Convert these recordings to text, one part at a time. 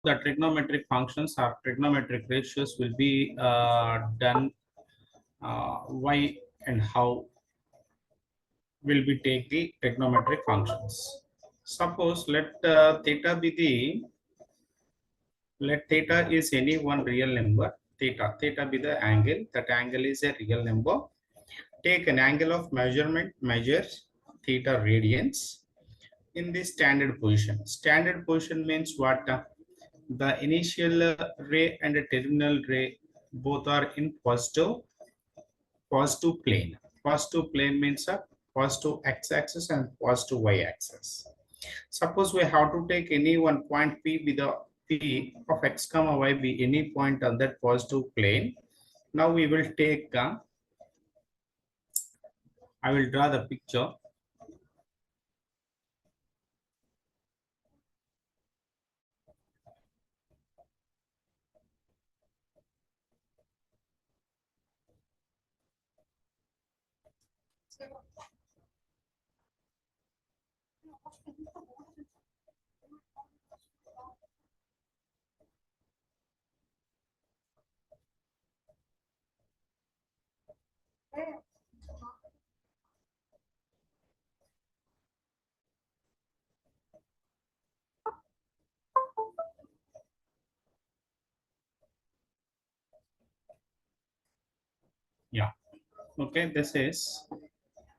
the trigonometric functions or trigonometric ratios will be done. Why and how will we take the trigonometric functions? Suppose let theta is any one real number. Theta be the angle. That angle is a real number. Take an angle of measurement, measures theta radians in the standard position. Standard position means what? The initial ray and the terminal ray both are in positive plane. Positive plane means a positive x-axis and positive y-axis. Suppose we have to take any one point P with the P of x comma y be any point on that positive plane. Now we will take, I will draw the picture. Yeah. Okay, this is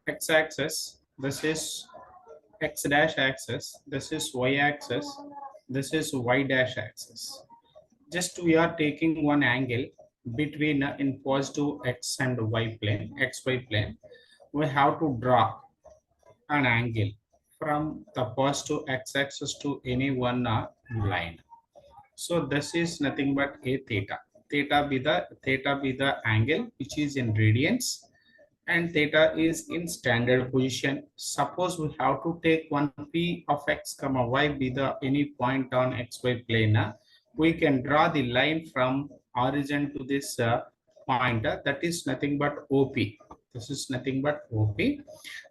x-axis, this is x dash axis, this is y-axis, this is y dash axis. Just we are taking one angle between in positive x and y plane, xy plane. We have to draw an angle from the positive x-axis to any one line. So this is nothing but a theta. Theta be the angle which is in radians, and theta is in standard position. Suppose we have to take one p of x comma y be the any point on xy plane. We can draw the line from origin to this point. That is nothing but OP. This is nothing but OP.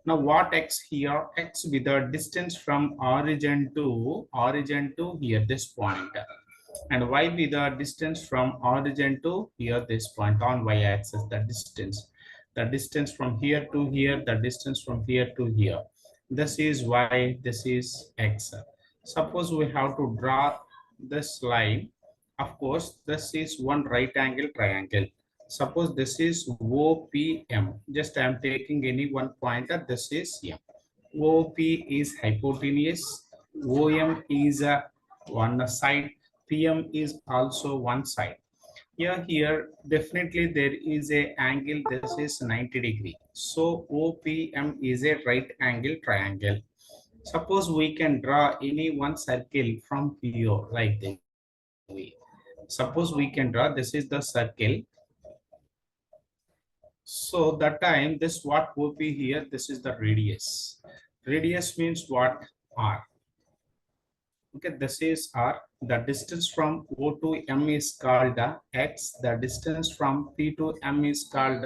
Now what x here? X with the distance from origin to here, this point. And y be the distance from origin to here, this point on y-axis, the distance from here to here, the distance from here to here. This is y, this is x. Suppose we have to draw this line. Of course, this is one right angle triangle. Suppose this is OPM. Just I am taking any one pointer. This is M. OP is hypotenuse. OM is one side. PM is also one side. Here definitely there is a angle. This is 90 degree. So OPM is a right angle triangle. Suppose we can draw any one circle from here like this. Suppose we can draw, this is the circle. So that time this what OP here, this is the radius. Radius means what? R. Okay, this is R. The distance from O to M is called X. The distance from P to M is called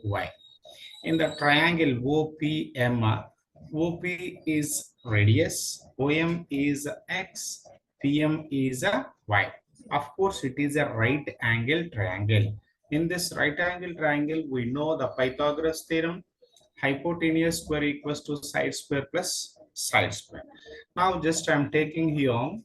Y. In the triangle OPM, OP is radius, OM is X, PM is Y. Of course, it is a right angle triangle. In this right angle triangle, we know the Pythagoras theorem. Hypotenuse square equals to side square plus side square. Now just I am taking here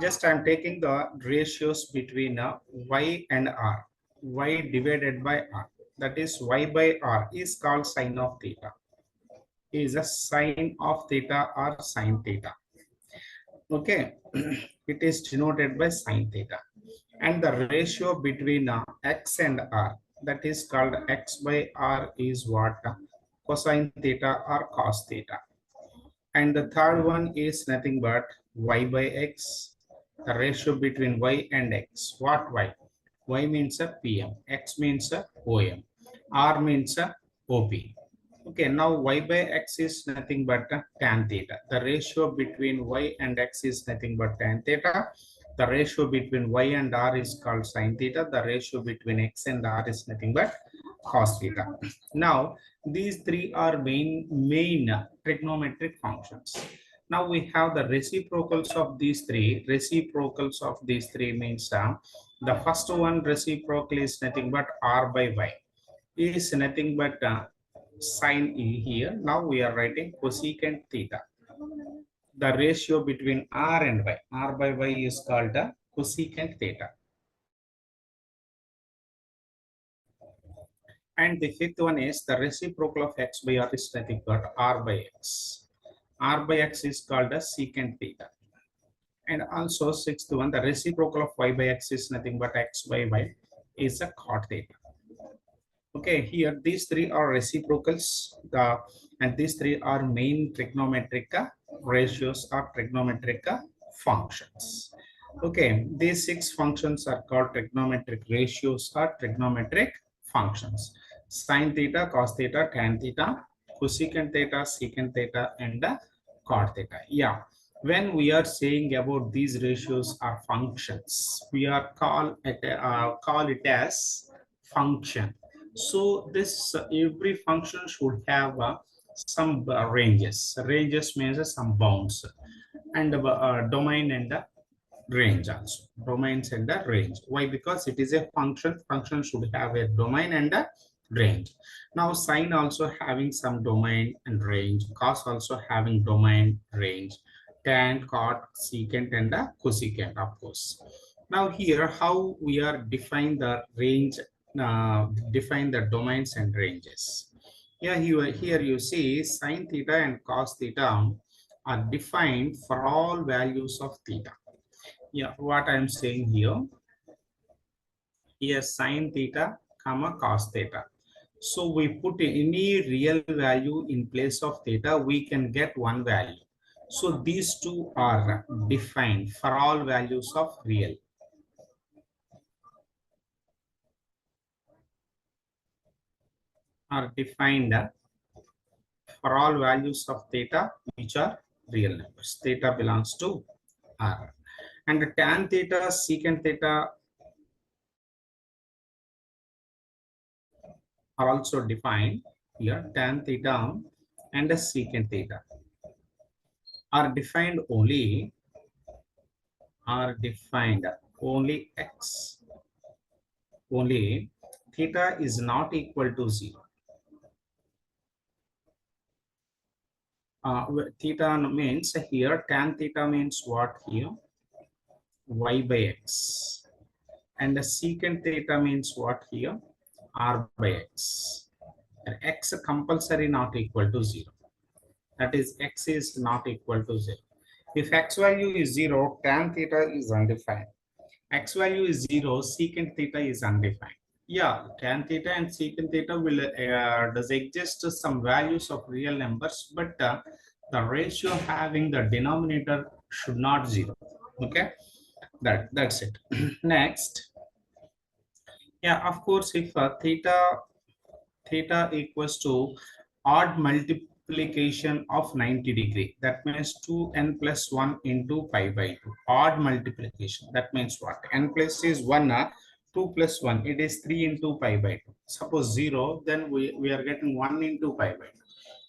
just I am taking the ratios between y and r. Y divided by r, that is y by r is called sine of theta. Is a sine of theta or sine theta. Okay, it is denoted by sine theta. And the ratio between x and r, that is called x by r, is what? Cosine theta or cos theta. And the third one is nothing but y by x, the ratio between y and x. What y? Y means a PM, x means a OM, R means a OP. Okay, now y by x is nothing but tan theta. The ratio between y and x is nothing but tan theta. The ratio between y and r is called sine theta. The ratio between x and r is nothing but cos theta. Now, these three are main trigonometric functions. Now we have the reciprocals of these three. Reciprocals of these three means the first one reciprocal is nothing but r by y, is nothing but sine e here. Now we are writing cosecant theta. The ratio between r and y, r by y is called the cosecant theta. And the fifth one is the reciprocal of x by r is nothing but r by x. R by x is called a secant theta. And also sixth one, the reciprocal of y by x is nothing but x by y is a cot theta. Okay, here these three are reciprocals, and these three are main trigonometric ratios or trigonometric functions. Okay, these six functions are called trigonometric ratios or trigonometric functions. Sine theta, cos theta, tan theta, cosecant theta, secant theta, and cot theta. Yeah, when we are saying about these ratios or functions, we are call it as function. So this every function should have some ranges. Ranges means some bounds, and domain and range also. Domains and the range. Why? Because it is a function. Function should have a domain and a range. Now sine also having some domain and range. Cos also having domain, range. Tan, cot, secant, and the cosecant, of course. Now here, how we are define the range, define the domains and ranges. Yeah, here you see sine theta and cos theta are defined for all values of theta. Yeah, what I'm saying here sine theta comma cos theta. So we put any real value in place of theta, we can get one value. So these two are defined for all values of real. Are defined for all values of theta which are real numbers. Theta belongs to R. And tan theta, secant theta are also defined here. Tan theta and the secant theta are defined only x. Only theta is not equal to 0. Theta means here tan theta means what here? Y by x. And the secant theta means what here? R by x. And x compulsory not equal to 0. That is, x is not equal to 0. If x value is 0, tan theta is undefined. X value is 0, secant theta is undefined. Yeah, tan theta and secant theta will does exist some values of real numbers, but the ratio having the denominator should not 0. Okay, that's it. Next, yeah, of course, if theta equals to odd multiplication of 90 degree, that means 2n plus 1 into pi by 2. Odd multiplication, that means what? N plus is 1, 2 plus 1, it is 3 into pi by 2. Suppose 0, then we are getting 1 into pi by 2.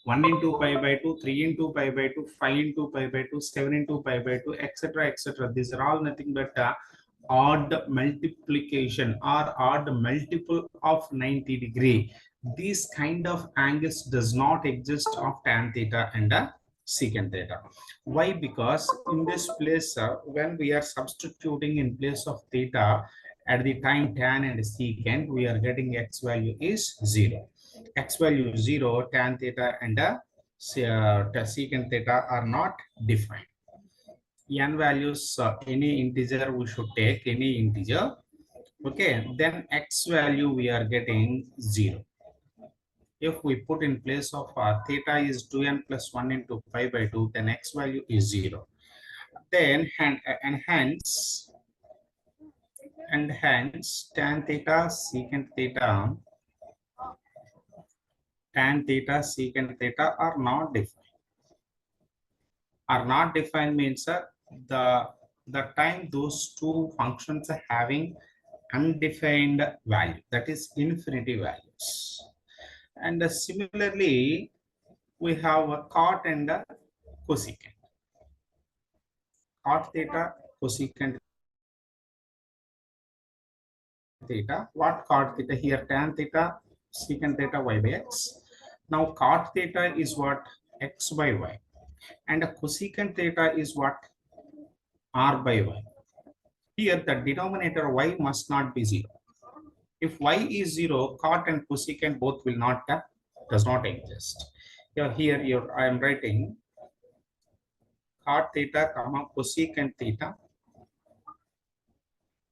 1 into pi by 2, 3 into pi by 2, 5 into pi by 2, 7 into pi by 2, etc. etc. These are all nothing but odd multiplication or odd multiple of 90 degree. These kind of angles does not exist of tan theta and secant theta. Why? Because in this place, when we are substituting in place of theta at the time tan and secant, we are getting x value is 0. X value is 0, tan theta and secant theta are not defined. N values, any integer we should take, any integer. Okay, then x value we are getting 0. If we put in place of theta is 2n plus 1 into pi by 2, then x value is 0. Then and hence tan theta secant theta are not defined. Are not defined means the the time those two functions are having undefined value, that is infinity values. And similarly, we have a cot and a cosecant. Cot theta, cosecant theta. What cot theta here? Tan theta, secant theta, y by x. Now cot theta is what? X by y. And a cosecant theta is what? R by y. Here the denominator y must not be 0. If y is 0, cot and cosecant both will not does not exist. Here I am writing cot theta comma cosecant theta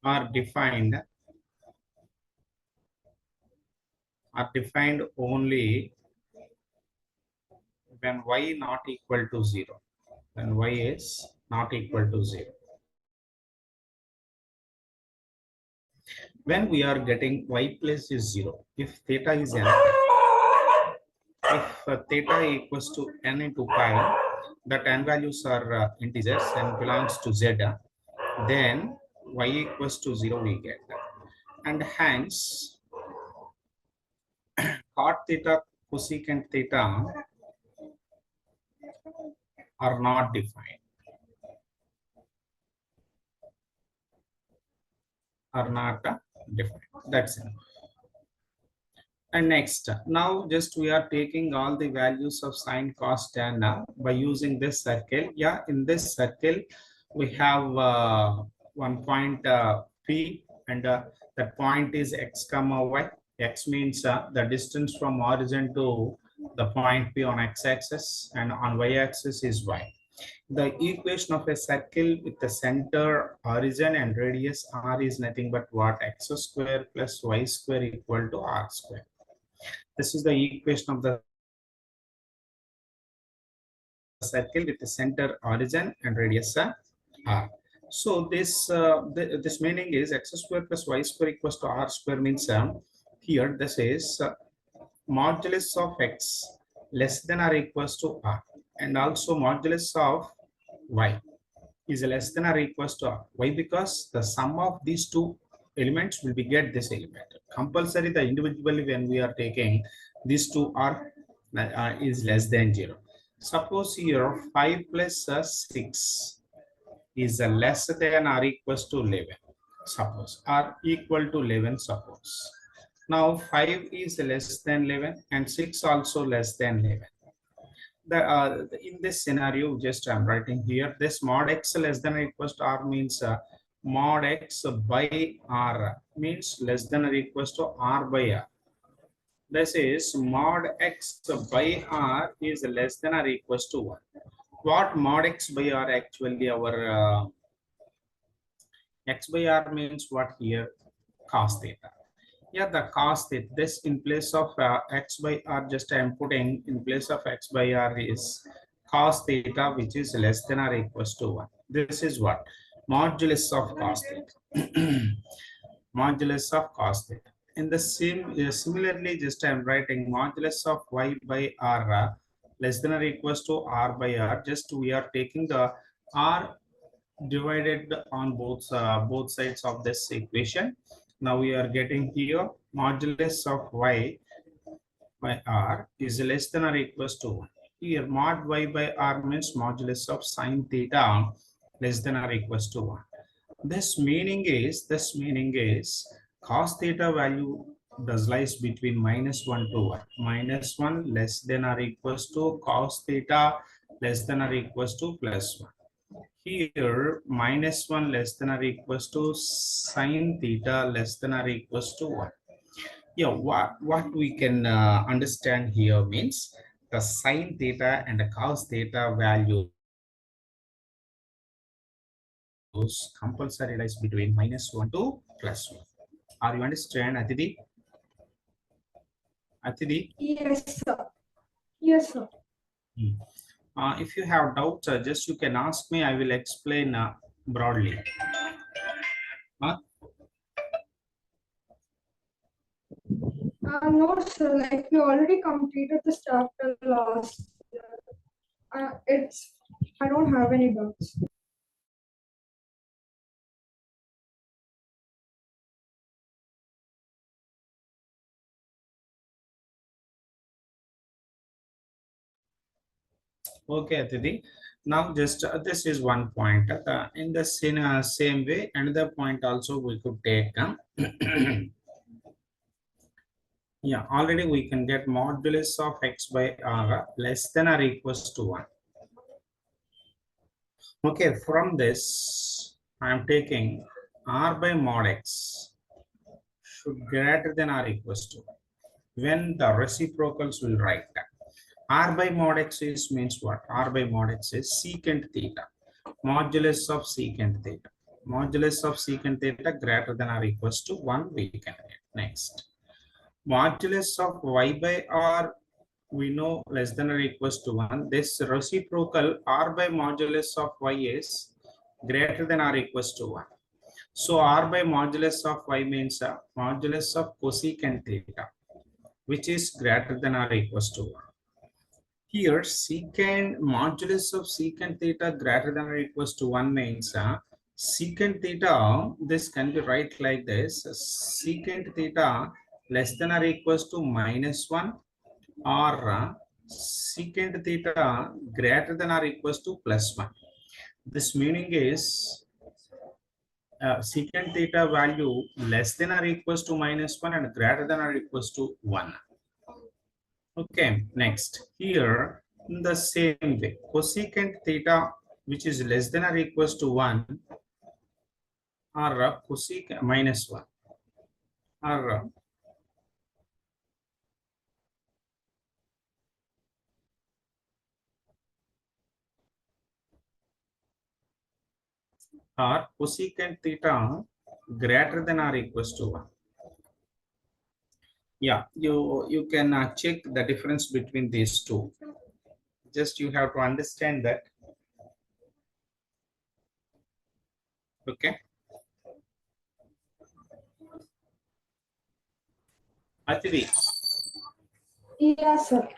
are defined only when y not equal to 0. When y is not equal to 0. When we are getting y plus is 0, if theta is n, if theta equals to n into pi, that n values are integers and belongs to z, then y equals to 0 we get. And hence, cot theta, cosecant theta are not defined. Are not defined. That's it. And next, now just we are taking all the values of sine, cos, tan by using this circle. Yeah, in this circle, we have one point P, and that point is x comma y. X means the distance from origin to the point P on x-axis, and on y-axis is y. The equation of a circle with the center, origin, and radius r is nothing but what? X square plus y square equal to r square. This is the equation of the circle with the center, origin, and radius r. So this meaning is x square plus y square equals to r square means here this is modulus of x less than or equals to r, and also modulus of y is less than or equals to r. Why? Because the sum of these two elements will be get this element. Compulsory the individually when we are taking these two are is less than 0. Suppose here 5 plus 6 is less than or equals to 11. Suppose or equal to 11. Suppose now 5 is less than 11 and 6 also less than 11. In this scenario, just I'm writing here this mod x less than or equals to r means mod x by r means less than or equals to r by r. This is mod x by r is less than or equals to 1. What mod x by r actually our x by r means what here? Cos theta. Yeah, the cos theta. This in place of x by r, just I am putting in place of x by r is cos theta, which is less than or equals to 1. This is what? Modulus of cos theta. Modulus of cos theta. In the same, similarly, just I am writing modulus of y by r less than or equals to r by r. Just we are taking the r divided on both sides of this equation. Now we are getting here modulus of y by r is less than or equals to 1. Here mod y by r means modulus of sine theta less than or equals to 1. This meaning is cos theta value does lies between -1 to 1. -1 less than or equals to cos theta less than or equals to +1. Here -1 less than or equals to sine theta less than or equals to 1. Yeah, what we can understand here means the sine theta and the cos theta values compulsory lies between -1 to +1. Are you understand, Atiti? Atiti? Yes, sir. Yes, sir. If you have doubts, just you can ask me. I will explain broadly. No, sir. Like we already completed this chapter last year. I don't have any doubts. Okay, Atiti. Now just this is one point. In the same way, another point also we could take. Yeah, already we can get modulus of x by r less than or equals to 1. Okay, from this, I am taking r by mod x should greater than or equals to 1. When the reciprocals will write that. R by mod x is means what? R by mod x is secant theta. Modulus of secant theta. Modulus of secant theta greater than or equals to 1 we can get. Next. Modulus of y by r we know less than or equals to 1. This reciprocal r by modulus of y is greater than or equals to 1. So r by modulus of y means modulus of cosecant theta, which is greater than or equals to 1. Here, secant modulus of secant theta greater than or equals to 1 means secant theta, this can be write like this, secant theta less than or equals to -1 or secant theta greater than or equals to +1. This meaning is secant theta value less than or equals to -1 and greater than or equals to 1. Okay, next here in the same way, cosecant theta which is less than or equals to 1 or cosecant -1 or cosecant theta greater than or equals to 1. Yeah, you can check the difference between these two. Just you have to understand that. Okay. Atidi, Yes, sir.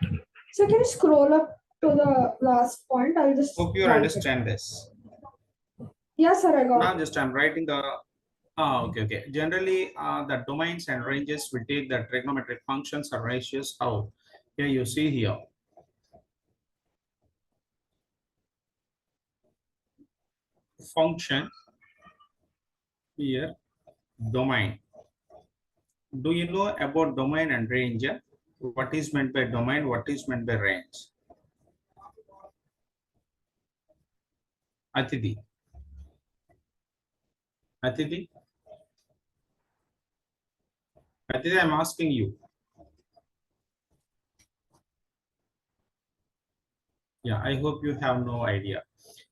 So can you scroll up to the last point? I'll just hope you write it. understand this. Yes, sir, I got Now it. just I'm writing the okay. Generally, the domains and ranges will take the trigonometric functions or ratios out. Here you see here. Function here, domain. Do you know about domain and range? What is meant by domain? What is meant by range? Atiti. Atiti. Atiti, I'm asking you. Yeah, I hope you have no idea.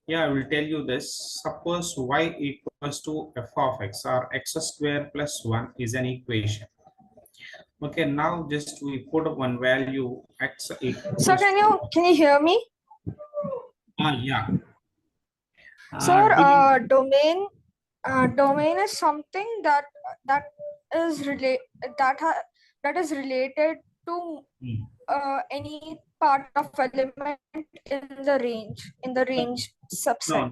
Yeah, I will tell you this. Suppose y equals to f of x or x square plus 1 is an equation. Okay, now just we put one value x equals So can you hear me? yeah. Sir, Do you domain is something that is that is related to any part of element in the range subset. no,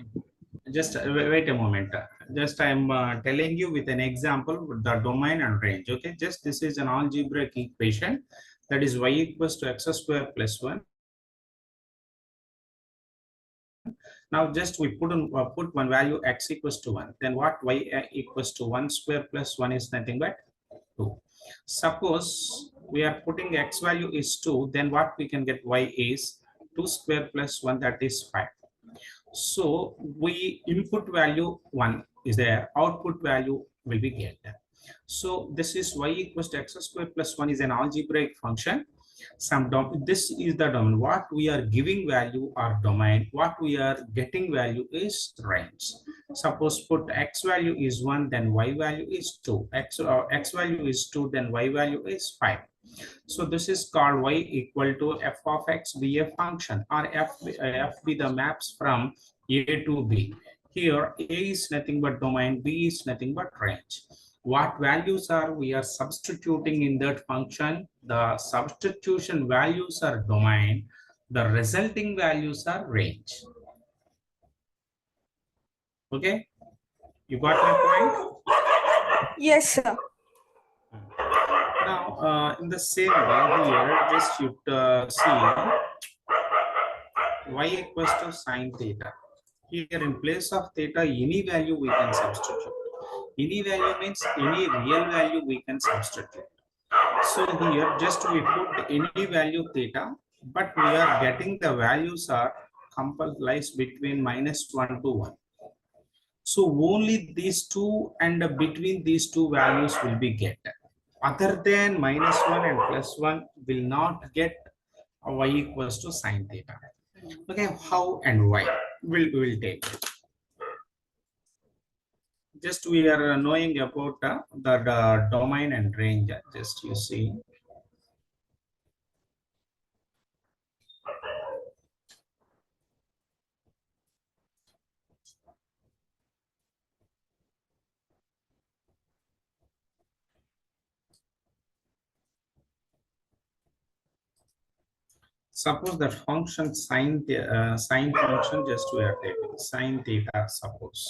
just wait a moment. Just I'm telling you with an example with the domain and range. Okay, just this is an algebraic equation that is y equals to x square plus 1. Now just we put one value x equals to 1. Then what y equals to 1 square plus 1 is nothing but 2. Suppose we are putting x value is 2, then what we can get y is 2 square plus 1, that is 5. So we input value 1 is there, output value will be get. So this is y equals to x square plus 1 is an algebraic function. This is the domain. What we are giving value are domain. What we are getting value is range. Suppose put x value is 1, then y value is 2. X value is 2, then y value is 5. So this is called y equal to f of x be a function, or f be the maps from a to b. Here a is nothing but domain, b is nothing but range. What values are we are substituting in that function? The substitution values are domain, the resulting values are range. Okay, you got my point? Yes, sir. Now in the same way here, just you see y equals to sine theta. Here in place of theta, any value we can substitute. Any value means any real value we can substitute. So here just we put any value theta, but we are getting the values are lies between -1 to 1. So only these two and between these two values will be get. Other than -1 and +1 will not get y equals to sine theta. Okay, how and why we will take. Just we are knowing about the domain and range. Just you see. Suppose that function sine function, just we are taking sine theta. Suppose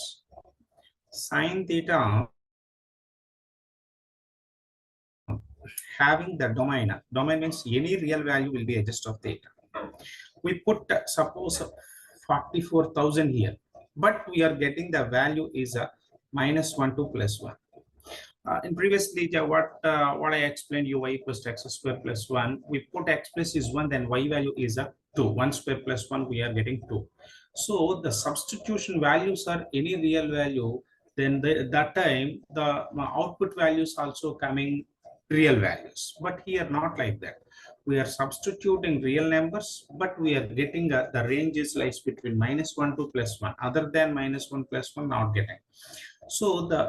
sine theta having the domain means any real value will be adjust of theta. We put suppose 44,000 here, but we are getting the value is a -1 to +1. In previously, what I explained, u y equals to x square plus 1. We put x plus is 1, then y value is a 2. 1 square plus 1, we are getting 2. So the substitution values are any real value, then that time the output values also coming real values. But here not like that. We are substituting real numbers, but we are getting the range is lies between -1 to +1. Other than -1 +1, not getting. So the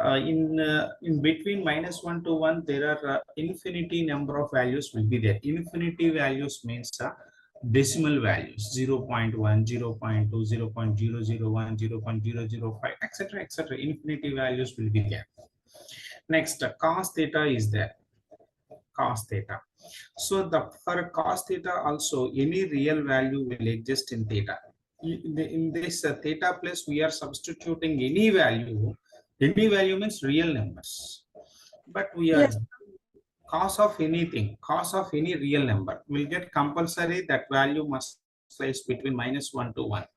in between -1 to 1, there are infinity number of values will be there. Infinity values means decimal values 0.1, 0.2, 0.001, 0.005, etc., etc. Infinity values will be there. Next, cos theta is there. Cos theta. So the for cos theta also any real value will exist in theta. In this theta place we are substituting any value. Any value means real numbers, but we are Yes. cos of anything, cos of any real number will get compulsory that value must place between -1 to 1.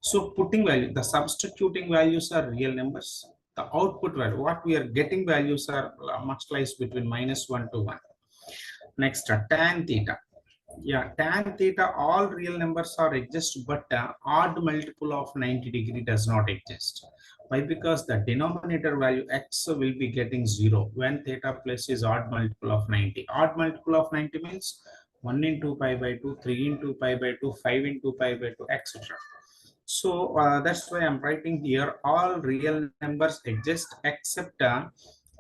So putting value, the substituting values are real numbers. The output value, what we are getting values are must lies between -1 to 1. Next, tan theta. Yeah, tan theta, all real numbers are exist, but odd multiple of 90 degree does not exist. Why? Because the denominator value x will be getting 0 when theta plus is odd multiple of 90. Odd multiple of 90 means 1 into pi by 2, 3 into pi by 2, 5 into pi by 2, etc. So that's why I'm writing here all real numbers exist except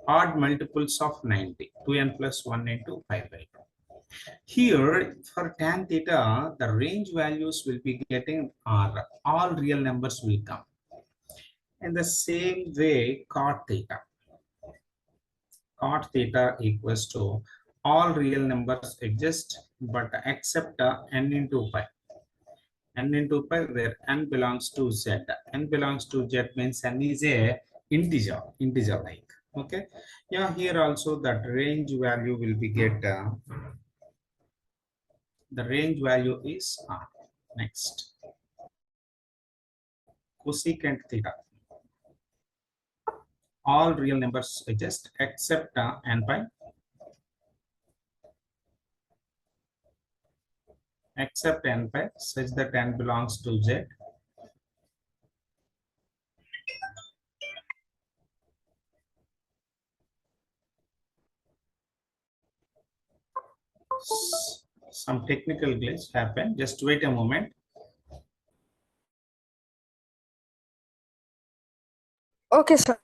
odd multiples of 90, 2n plus 1 into pi by 2. Here, for tan theta, the range values will be getting are all real numbers will come. In the same way, cot theta. Cot theta equals to all real numbers exist, but except n into pi. N into pi, where n belongs to z. N belongs to z means n is a integer like. Okay. Yeah, here also that range value will be get. The range value is next cosecant theta. All real numbers exist except n pi, except n pi such that n belongs to z. Some technical glitch happened. Just wait a moment. Okay, sir.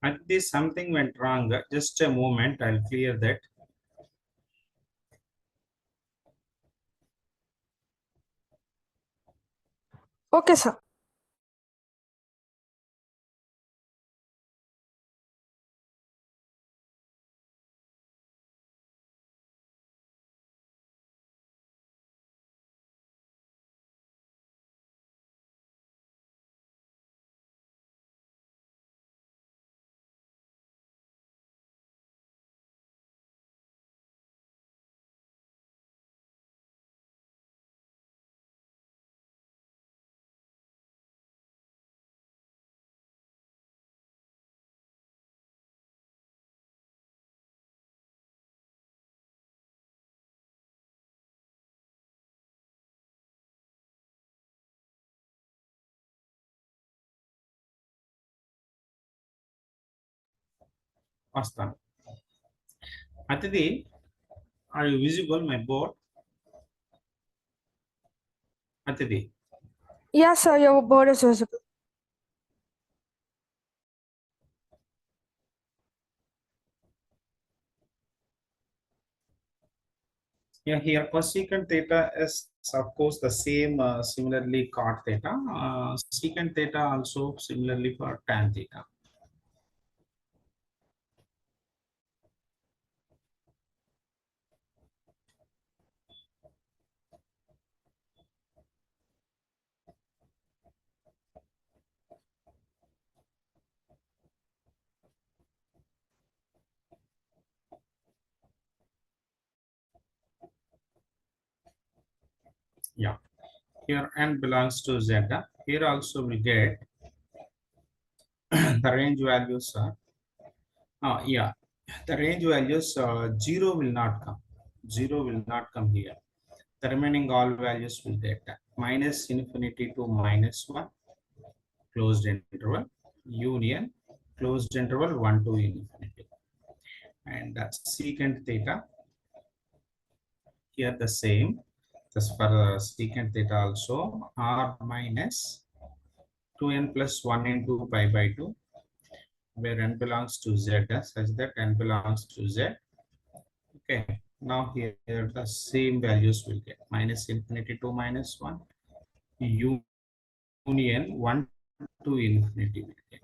At this something went wrong. Just a moment, I'll clear that. Okay, sir. Astan. Atithi, are you visible my board? Atithi. Yes, sir, your board is visible. Yeah, here cosecant theta is of course the same, similarly cot theta. Secant theta also similarly for tan theta. Yeah, here n belongs to zeta. Here also we get the range values are, yeah, the range values 0 will not come. 0 will not come here. The remaining all values will get minus infinity to minus 1, closed interval, union, closed interval 1 to infinity. And secant theta, here the same. This for secant theta also, r minus 2n plus 1 into pi by 2, where n belongs to z, such that n belongs to z. Okay, now here the same values will get minus infinity to minus 1, union 1 to infinity will get.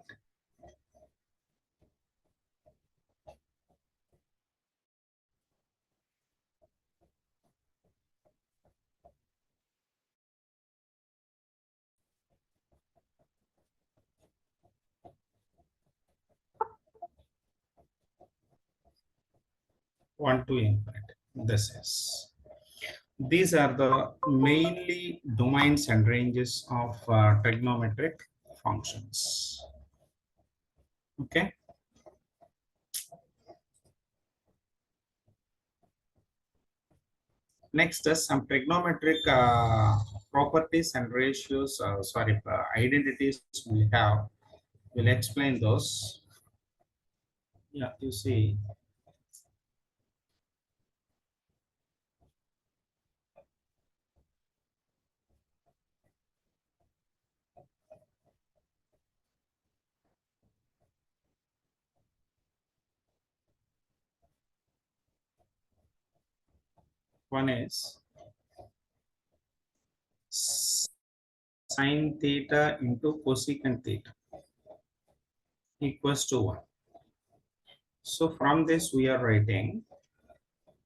One to infinity. This is. These are the mainly domains and ranges of trigonometric functions. Okay. Next is some trigonometric properties and ratios. Identities we have. We'll explain those. Yeah, you see. One is sine theta into cosecant theta equals to 1. So from this we are writing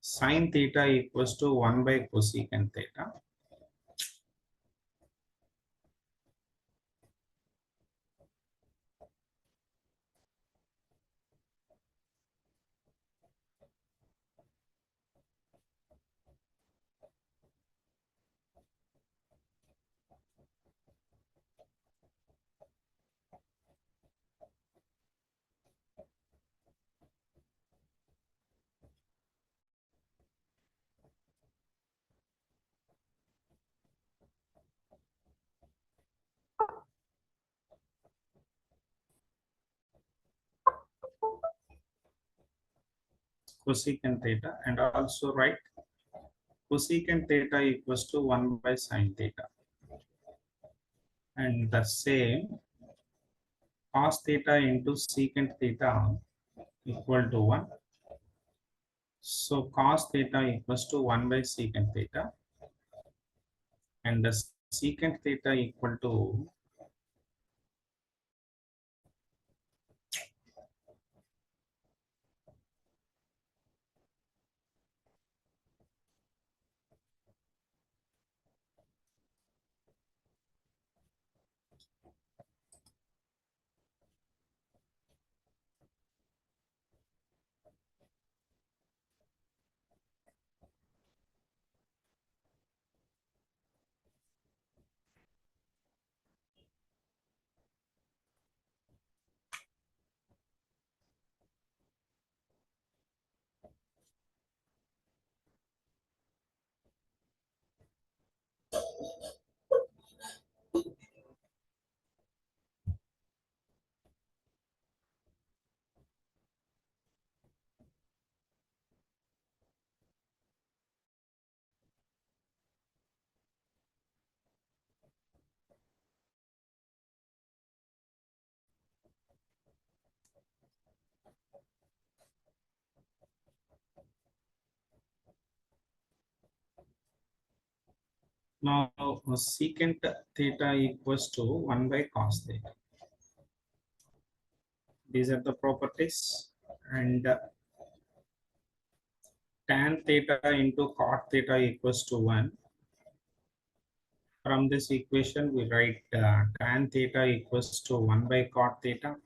sine theta equals to 1 by cosecant theta. Cosecant theta, and also write cosecant theta equals to 1 by sine theta. And the same cos theta into secant theta equal to 1. So cos theta equals to 1 by secant theta, and the secant theta equal to now secant theta equals to 1 by cos theta. These are the properties, and tan theta into cot theta equals to 1. From this equation, we write tan theta equals to 1 by cot theta,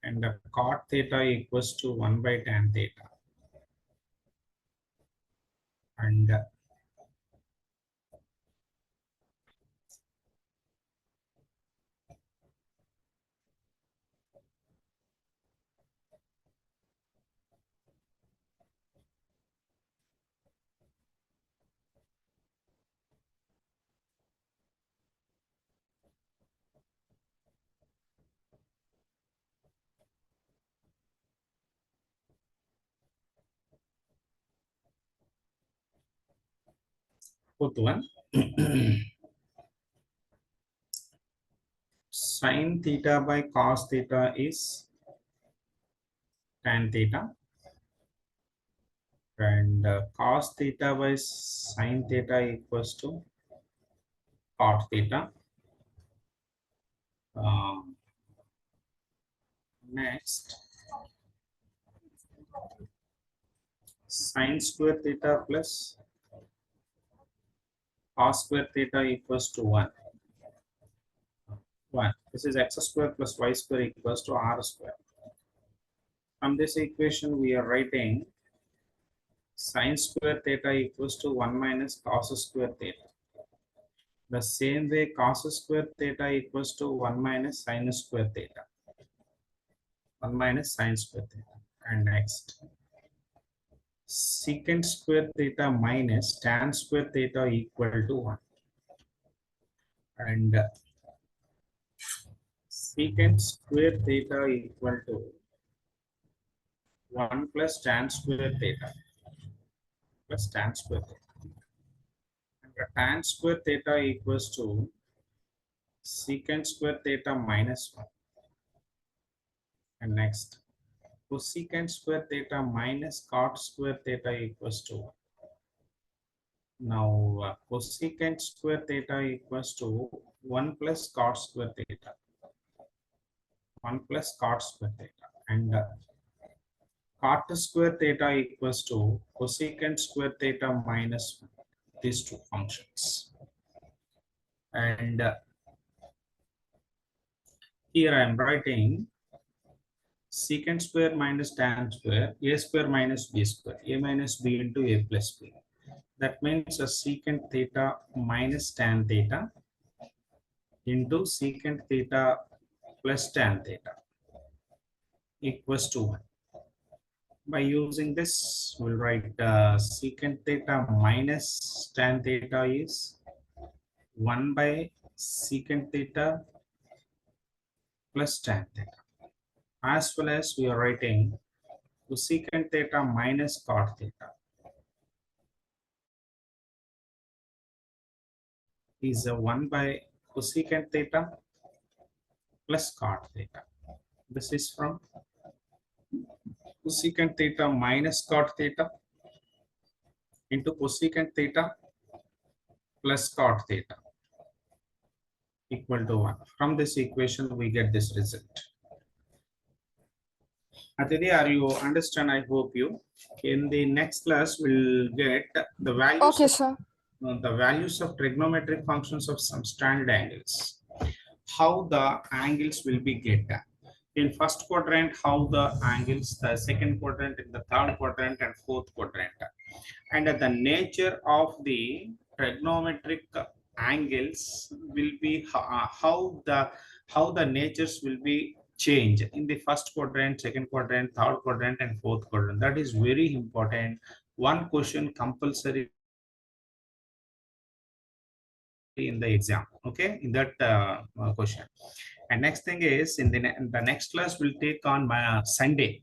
and the cot theta equals to 1 by tan theta. And fourth one, sin theta by cos theta is tan theta, and cos theta by sin theta equals to cot theta. Um, Next, sin square theta plus cos square theta equals to 1. 1. This is x square plus y square equals to r square. From this equation, we are writing sin square theta equals to 1 minus cos square theta. The same way, cos square theta equals to 1 minus sin square theta. 1 minus sin square theta. And next, secant square theta minus tan square theta equal to 1. And secant square theta equal to 1 plus tan square theta plus tan square theta. And the tan square theta equals to secant square theta minus 1. And next, cosecant square theta minus cot square theta equals to 1. Now, cosecant square theta equals to 1 plus cot square theta. 1 plus cot square theta. And cot square theta equals to cosecant square theta minus 1. These two functions. And here I am writing secant square minus tan square, a square minus b square, a minus b into a plus b. That means a secant theta minus tan theta into secant theta plus tan theta equals to 1. By using this, we'll write secant theta minus tan theta is 1 by secant theta plus tan theta. As well as we are writing cosecant theta minus cot theta is a 1 by cosecant theta plus cot theta. This is from cosecant theta minus cot theta into cosecant theta plus cot theta equal to 1. From this equation, we get this result. Aditi, are you understand? I hope you. In the next class, we'll get the values. Okay, sir. The values of trigonometric functions of some standard angles. How the angles will be get. In first quadrant, how the angles, the second quadrant, in the third quadrant, and fourth quadrant. And the nature of the trigonometric angles will be how the natures will be changed in the first quadrant, second quadrant, third quadrant, and fourth quadrant. That is very important. One question compulsory in the exam, okay, in that question. And next thing is in the next class we'll take on my Sunday.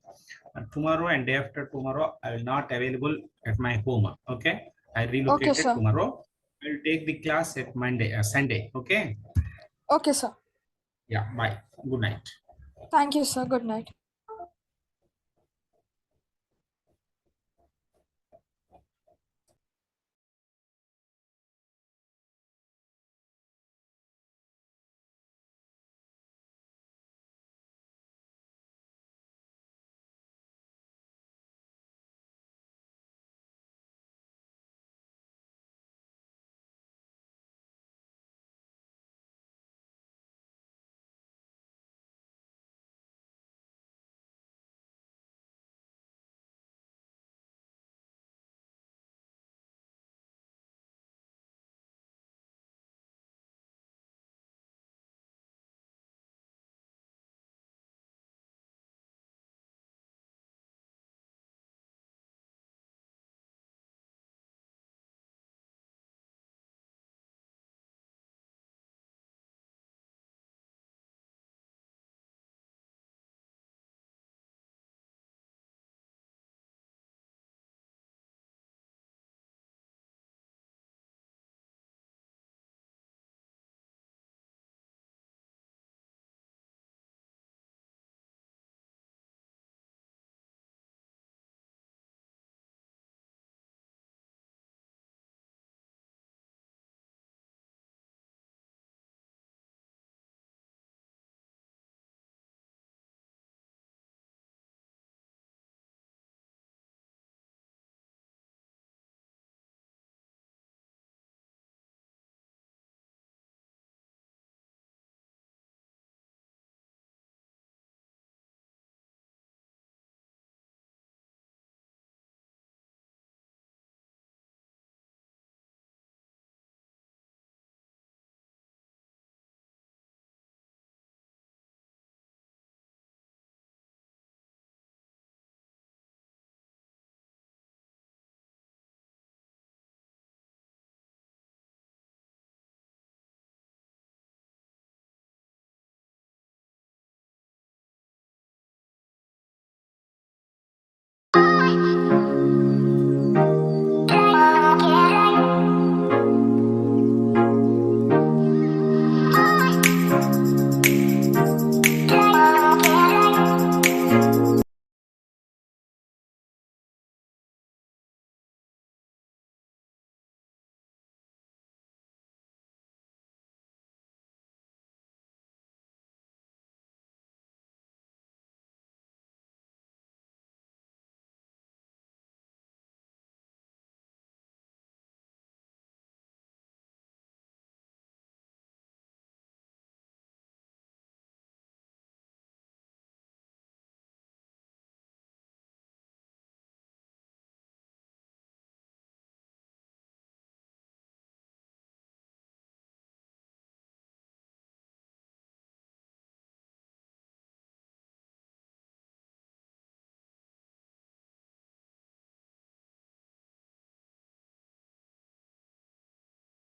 Tomorrow and day after tomorrow I will not available at my home, okay. I relocated Okay, sir. tomorrow. I will take the class at Monday, Sunday, okay. Okay, sir. Yeah, bye, good night. Thank you, sir. Good night.